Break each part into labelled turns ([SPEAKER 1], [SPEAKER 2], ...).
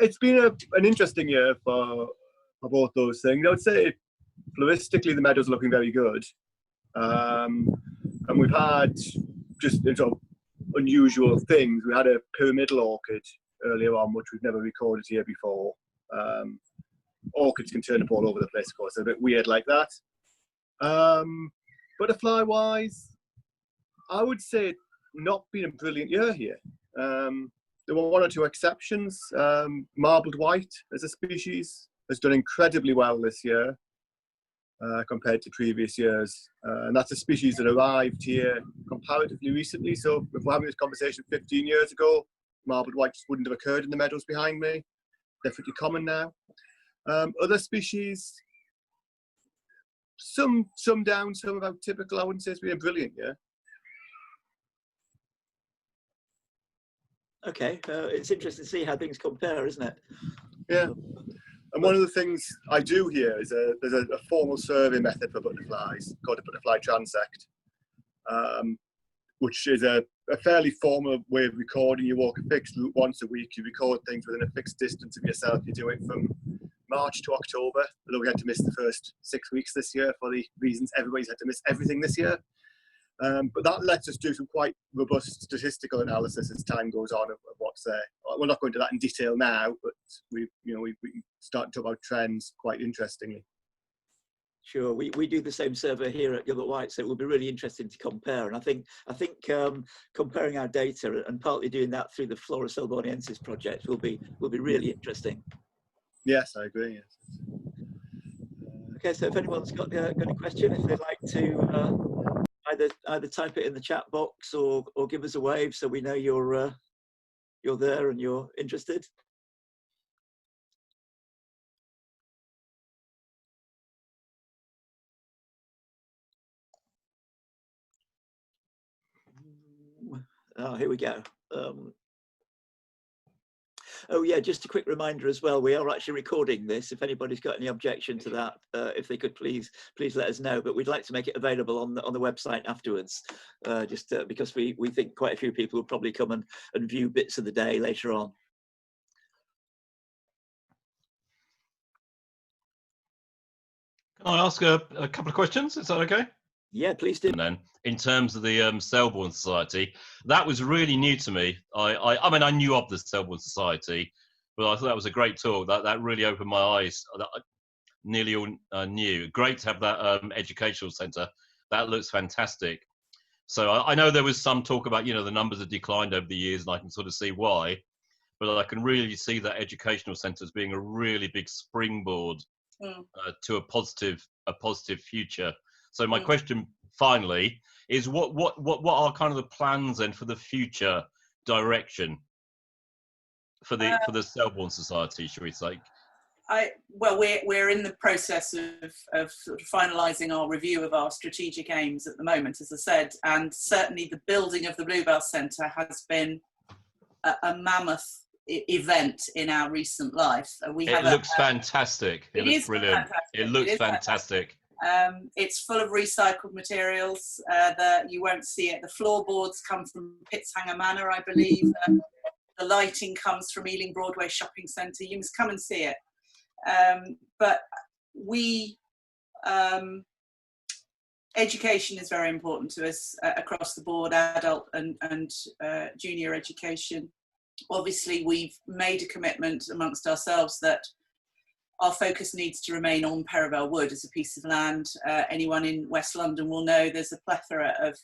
[SPEAKER 1] It's been an interesting year for both those things. I would say floristically the meadows are looking very good, and we've had just sort of unusual things. We had a pyramidal orchid earlier on, which we've never recorded here before. Orchids can turn up all over the place, of course. They're a bit weird like that. Butterfly-wise, I would say not been a brilliant year here. There were one or two exceptions. Marbled white as a species has done incredibly well this year compared to previous years. And that's a species that arrived here comparatively recently. So if we're having this conversation 15 years ago, marbled white just wouldn't have occurred in the meadows behind me. Definitely common now. Other species, some down, some about typical. I wouldn't say it's been a brilliant year.
[SPEAKER 2] Okay, it's interesting to see how things compare, isn't it?
[SPEAKER 1] Yeah. And one of the things I do here is there's a formal survey method for butterflies called a butterfly transect, which is a fairly formal way of recording. You walk a fixed route once a week. You record things within a fixed distance of yourself. You do it from March to October, although we had to miss the first 6 weeks this year for the reasons everybody's had to miss everything this year. But that lets us do some quite robust statistical analysis as time goes on of what's there. We're not going into that in detail now, but we start to talk about trends quite interestingly.
[SPEAKER 2] Sure, we do the same survey here at Gilbert White, so it will be really interesting to compare. And I think comparing our data and partly doing that through the Flora Selborniensis project will be really interesting.
[SPEAKER 1] Yes, I agree. Yes.
[SPEAKER 2] Okay, so if anyone's got a question, if they'd like to either type it in the chat box or give us a wave so we know you're there and you're interested. Oh, here we go. Oh yeah, just a quick reminder as well, we are actually recording this. If anybody's got any objection to that, if they could please let us know, but we'd like to make it available on the website afterwards, because we think quite a few people will probably come and view bits of the day later on.
[SPEAKER 3] Can I ask a couple of questions? Is that okay?
[SPEAKER 2] Yeah, please do.
[SPEAKER 3] And then, in terms of the Selborne Society, that was really new to me. I mean, I knew of the Selborne Society, but I thought that was a great talk. That really opened my eyes. Nearly all new. Great to have that educational centre. That looks fantastic. So I know there was some talk about, the numbers have declined over the years, and I can sort of see why. But I can really see that educational centre as being a really big springboard to a positive future. So my question finally is what are kind of the plans then for the future direction for the Selborne Society, should we say?
[SPEAKER 4] Well, we're in the process of sort of finalising our review of our strategic aims at the moment, as I said, and certainly the building of the Bluebell Centre has been a mammoth event in our recent life.
[SPEAKER 3] It looks fantastic. It looks brilliant. It looks fantastic.
[SPEAKER 4] It's full of recycled materials that you won't see it. The floorboards come from Pitshanger Manor, I believe. The lighting comes from Ealing Broadway Shopping Centre. You must come and see it. But education is very important to us across the board, adult and junior education. Obviously, we've made a commitment amongst ourselves that our focus needs to remain on Perivale Wood as a piece of land. Anyone in West London will know there's a plethora of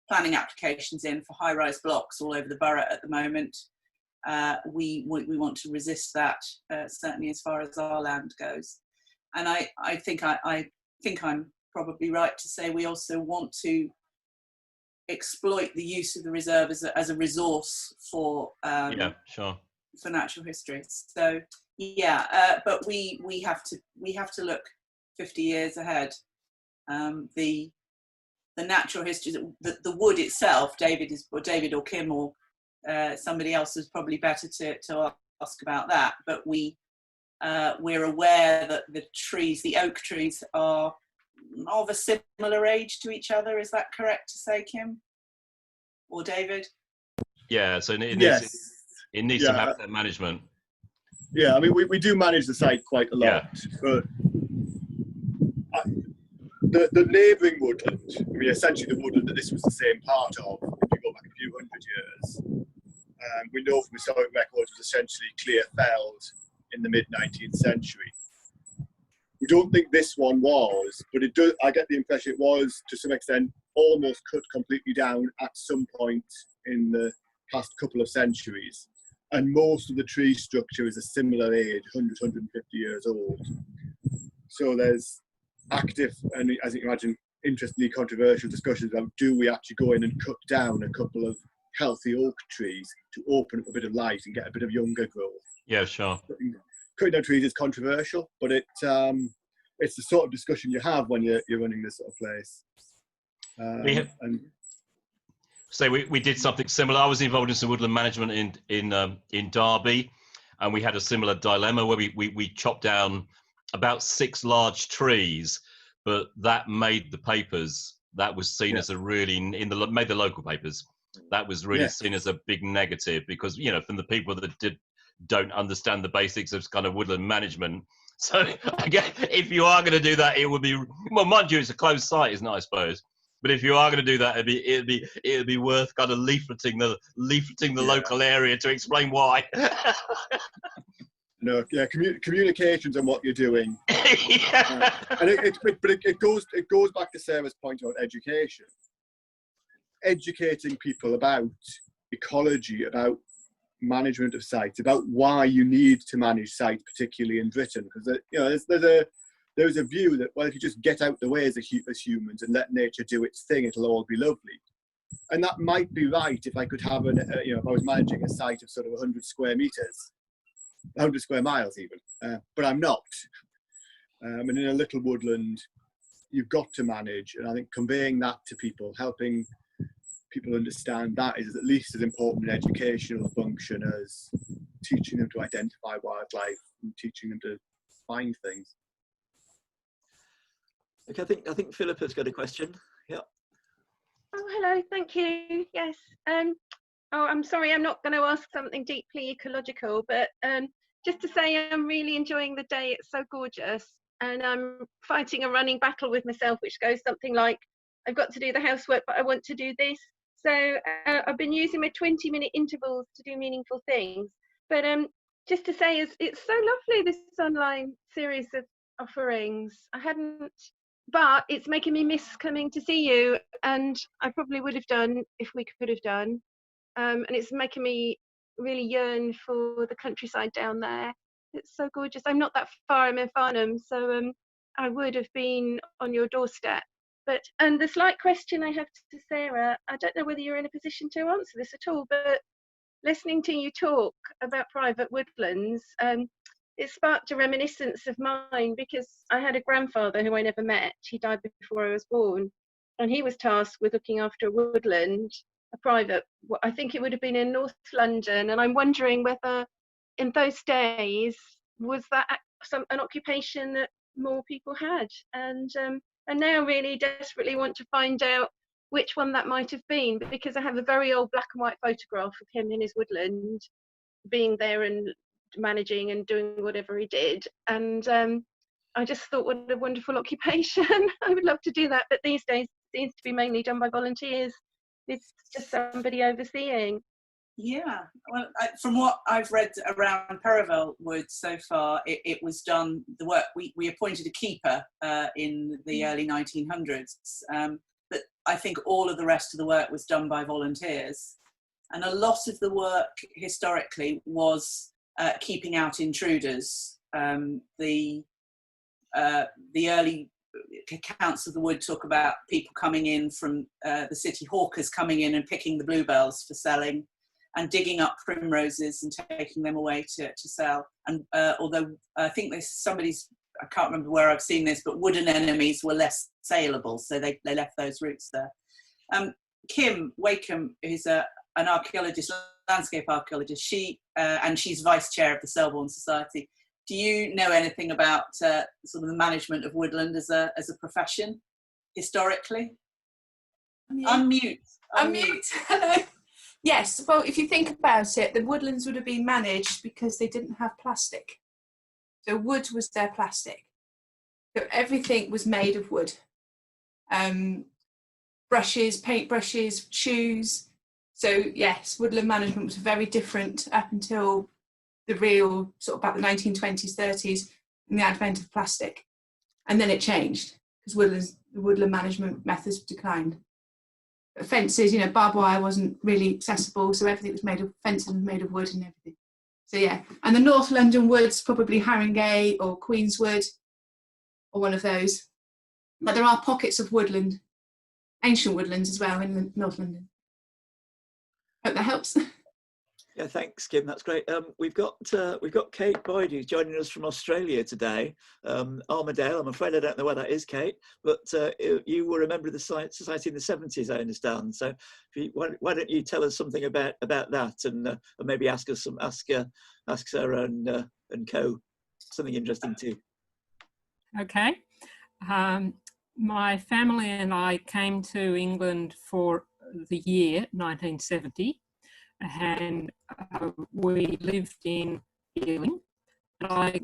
[SPEAKER 4] planning applications in for high-rise blocks all over the borough at the moment. We want to resist that, certainly as far as our land goes. And I think I'm probably right to say we also want to exploit the use of the reserve as a resource for for natural history. So yeah, but we have to look 50 years ahead. The natural history, the wood itself, David or Kim or somebody else is probably better to ask about that. But we're aware that the oak trees are of a similar age to each other. Is that correct to say, Kim or David?
[SPEAKER 3] Yeah, so it needs some habitat management.
[SPEAKER 1] Yeah, I mean, we do manage the site quite a lot, but the neighbouring woodland, I mean, essentially the woodland that this was the same part of, if you go back a few hundred years, we know from historic records was essentially clear felled in the mid-19th century. We don't think this one was, but it does. I get the impression it was, to some extent, almost cut completely down at some point in the past couple of centuries. And most of the tree structure is a similar age, 100, 150 years old. So there's active, and as you can imagine, interestingly controversial discussions about, do we actually go in and cut down a couple of healthy oak trees to open up a bit of light and get a bit of younger growth?
[SPEAKER 3] Yeah, sure.
[SPEAKER 1] Cutting down trees is controversial, but it's the sort of discussion you have when you're running this sort of place.
[SPEAKER 3] We did something similar. I was involved in some woodland management in Derby, and we had a similar dilemma where we chopped down about 6 large trees, but that made the papers. That was seen as a really made the local papers. That was really seen as a big negative, because, you know, from the people that don't understand the basics of kind of woodland management. So I guess if you are going to do that, it would be, well, mind you, it's a closed site, isn't it, I suppose? But if you are going to do that, it'd be worth kind of leafleting the local area to explain why.
[SPEAKER 1] No, communications on what you're doing. And it goes back to Sarah's point about education. Educating people about ecology, about management of sites, about why you need to manage sites, particularly in Britain, because there's a view that, well, if you just get out the way as humans and let nature do its thing, it'll all be lovely. And that might be right if I could have if I was managing a site of sort of 100 square meters, 100 square miles even, but I'm not. And in a little woodland, you've got to manage, and I think conveying that to people, helping people understand that, is at least as important an educational function as teaching them to identify wildlife and teaching them to find things.
[SPEAKER 2] Okay, I think Philippa's got a question. Yeah.
[SPEAKER 5] Oh, hello. Thank you. Yes. I'm sorry, I'm not going to ask something deeply ecological, but just to say I'm really enjoying the day. It's so gorgeous, and I'm fighting a running battle with myself, which goes something like, I've got to do the housework, but I want to do this. So I've been using my 20-minute intervals to do meaningful things. But just to say, it's so lovely, this online series of offerings. But it's making me miss coming to see you, and I probably would have done if we could have done. And it's making me really yearn for the countryside down there. It's so gorgeous. I'm not that far, I'm in Farnham, so I would have been on your doorstep. And the slight question I have to Sarah, I don't know whether you're in a position to answer this at all, but listening to you talk about private woodlands, it sparked a reminiscence of mine, because I had a grandfather who I never met. He died before I was born, and he was tasked with looking after a woodland, a private, I think it would have been in North London, and I'm wondering whether in those days was that an occupation that more people had, and now really desperately want to find out which one that might have been, because I have a very old black and white photograph of him in his woodland, being there and managing and doing whatever he did, and I just thought, what a wonderful occupation. I would love to do that, but these days it seems to be mainly done by volunteers. It's just somebody overseeing.
[SPEAKER 4] Yeah, well, from what I've read around Perivale Woods so far, it was done, the work, we appointed a keeper in the early 1900s, but I think all of the rest of the work was done by volunteers. And a lot of the work historically was keeping out intruders. The early accounts of the wood talk about people coming in from the city, hawkers coming in and picking the bluebells for selling, and digging up primroses and taking them away to sell. And although I think there's I can't remember where I've seen this, but wooden enemies were less saleable, so they left those roots there. Kim Wakeham is an archaeologist, landscape archaeologist. And she's vice chair of the Selborne Society. Do you know anything about sort of the management of woodland as a profession historically? Unmute.
[SPEAKER 6] Hello. Yes, well, if you think about it, the woodlands would have been managed because they didn't have plastic. So wood was their plastic. So everything was made of wood. Brushes, paintbrushes, shoes. So yes, woodland management was very different up until the real sort of about the 1920s, 30s, and the advent of plastic. And then it changed because the woodland management methods declined. But fences, you know, barbed wire wasn't really accessible, so everything was made of fences and made of wood and everything. So yeah, and the North London woods, probably Haringey or Queenswood or one of those. But there are pockets of woodland, ancient woodlands as well in North London. Hope that helps.
[SPEAKER 2] Yeah, thanks, Kim. That's great. We've got Kate Boyd, who's joining us from Australia today. Armadale. I'm afraid I don't know where that is, Kate. But you were a member of the society in the 70s, I understand. So, why don't you tell us something about that, and maybe ask Sarah and Co something interesting too.
[SPEAKER 7] Okay. My family and I came to England for the year 1970. And we lived in Ealing. I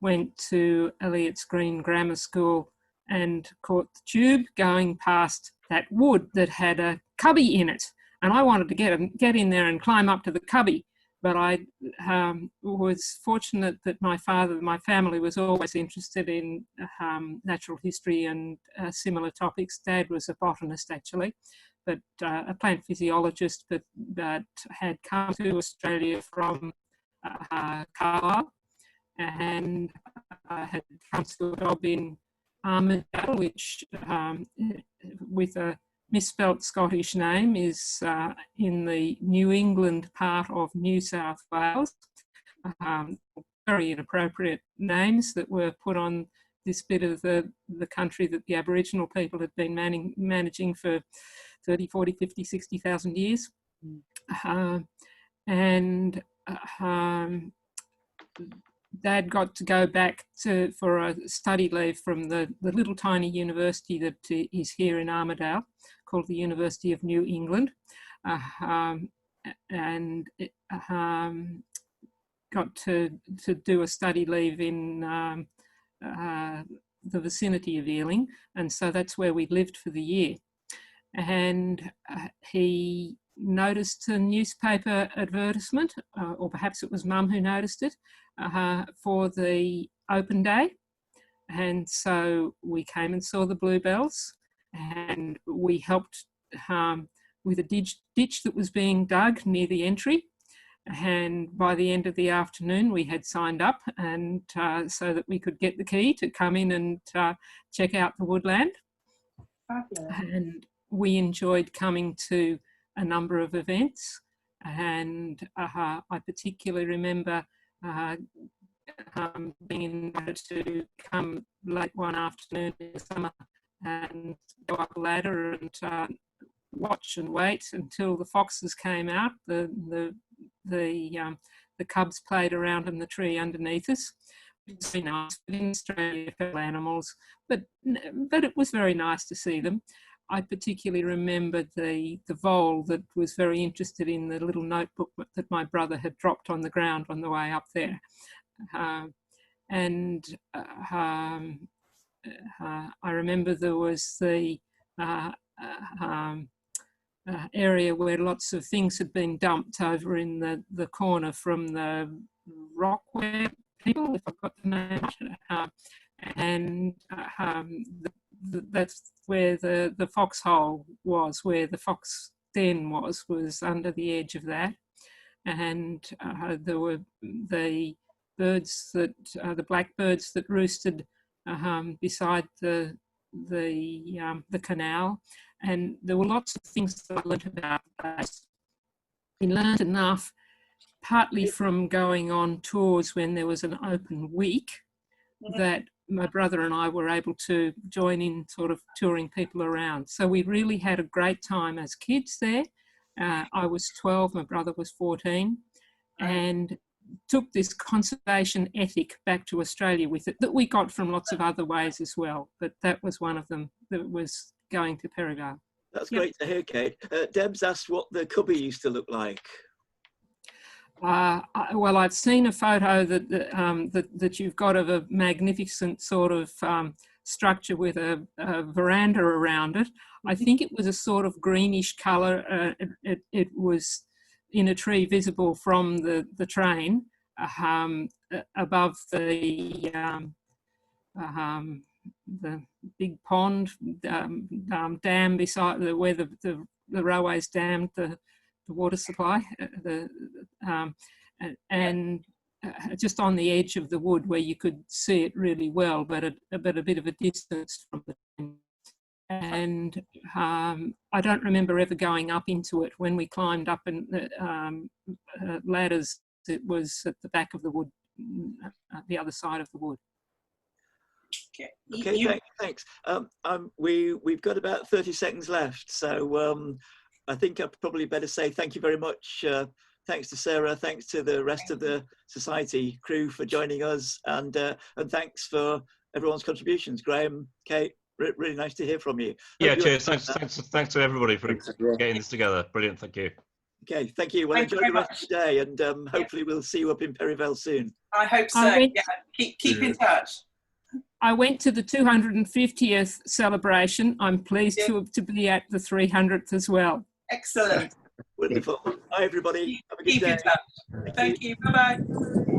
[SPEAKER 7] went to Elliot's Green Grammar School and caught the tube going past that wood that had a cubby in it. And I wanted to get in there and climb up to the cubby. But I was fortunate that my family was always interested in natural history and similar topics. Dad was a botanist, actually, but a plant physiologist, but had come to Australia from Carlisle, and had come to a job in Armadale, which with a misspelt Scottish name is in the New England part of New South Wales. Very inappropriate names that were put on this bit of the country that the Aboriginal people had been managing for 30, 40, 50, 60,000 years. Dad got to go back for a study leave from the little tiny university that is here in Armadale, called the University of New England, and got to do a study leave in the vicinity of Ealing, and so that's where we lived for the year. And he noticed a newspaper advertisement, or perhaps it was Mum who noticed it, for the open day. And so we came and saw the bluebells, and we helped with a ditch that was being dug near the entry. And by the end of the afternoon, we had signed up, and so that we could get the key to come in and check out the woodland. Fabulous. And we enjoyed coming to a number of events, and I particularly remember being invited to come late one afternoon in the summer and go up a ladder and watch and wait until the foxes came out. The cubs played around in the tree underneath us. It was very nice. In Australia, fell animals, but it was very nice to see them. I particularly remember the vole that was very interested in the little notebook that my brother had dropped on the ground on the way up there. I remember there was the area where lots of things had been dumped over in the corner from the Rockware people, if I've got the name, and that's where the foxhole was, where the fox den was under the edge of that. And there were the birds that, the blackbirds that roosted beside the canal. And there were lots of things that I learned about that. We learned enough, partly from going on tours when there was an open week, that my brother and I were able to join in sort of touring people around. So we really had a great time as kids there. I was 12, my brother was 14, and took this conservation ethic back to Australia with it that we got from lots of other ways as well. But that was one of them, that was going to Perivale.
[SPEAKER 2] That's great to hear, Kate. Deb's asked what the cubby used to look like.
[SPEAKER 7] Well, I've seen a photo that you've got of a magnificent sort of structure with a veranda around it. I think it was a sort of greenish colour. It was in a tree visible from the train above the big pond dam beside where the railways dammed the water supply, and just on the edge of the wood where you could see it really well, but at a bit of a distance from the train. And I don't remember ever going up into it. When we climbed up in ladders, it was at the back of the wood, the other side of the wood.
[SPEAKER 2] Okay, thanks. We've got about 30 seconds left, so I think I probably better say thank you very much. Thanks to Sarah, thanks to the rest of the Society crew for joining us, and thanks for everyone's contributions. Graham, Kate, really nice to hear from you.
[SPEAKER 3] Yeah, cheers. Thanks to everybody for getting this together. Brilliant, thank you.
[SPEAKER 2] Okay, thank you. Well, enjoy the rest of the day, and hopefully we'll see you up in Perivale soon.
[SPEAKER 4] I hope so. Yeah, keep in touch.
[SPEAKER 7] I went to the 250th celebration. I'm pleased to be at the 300th as well.
[SPEAKER 4] Excellent.
[SPEAKER 2] Wonderful. Bye, everybody. Have a good day.
[SPEAKER 4] Keep in touch. Thank you. Bye-bye.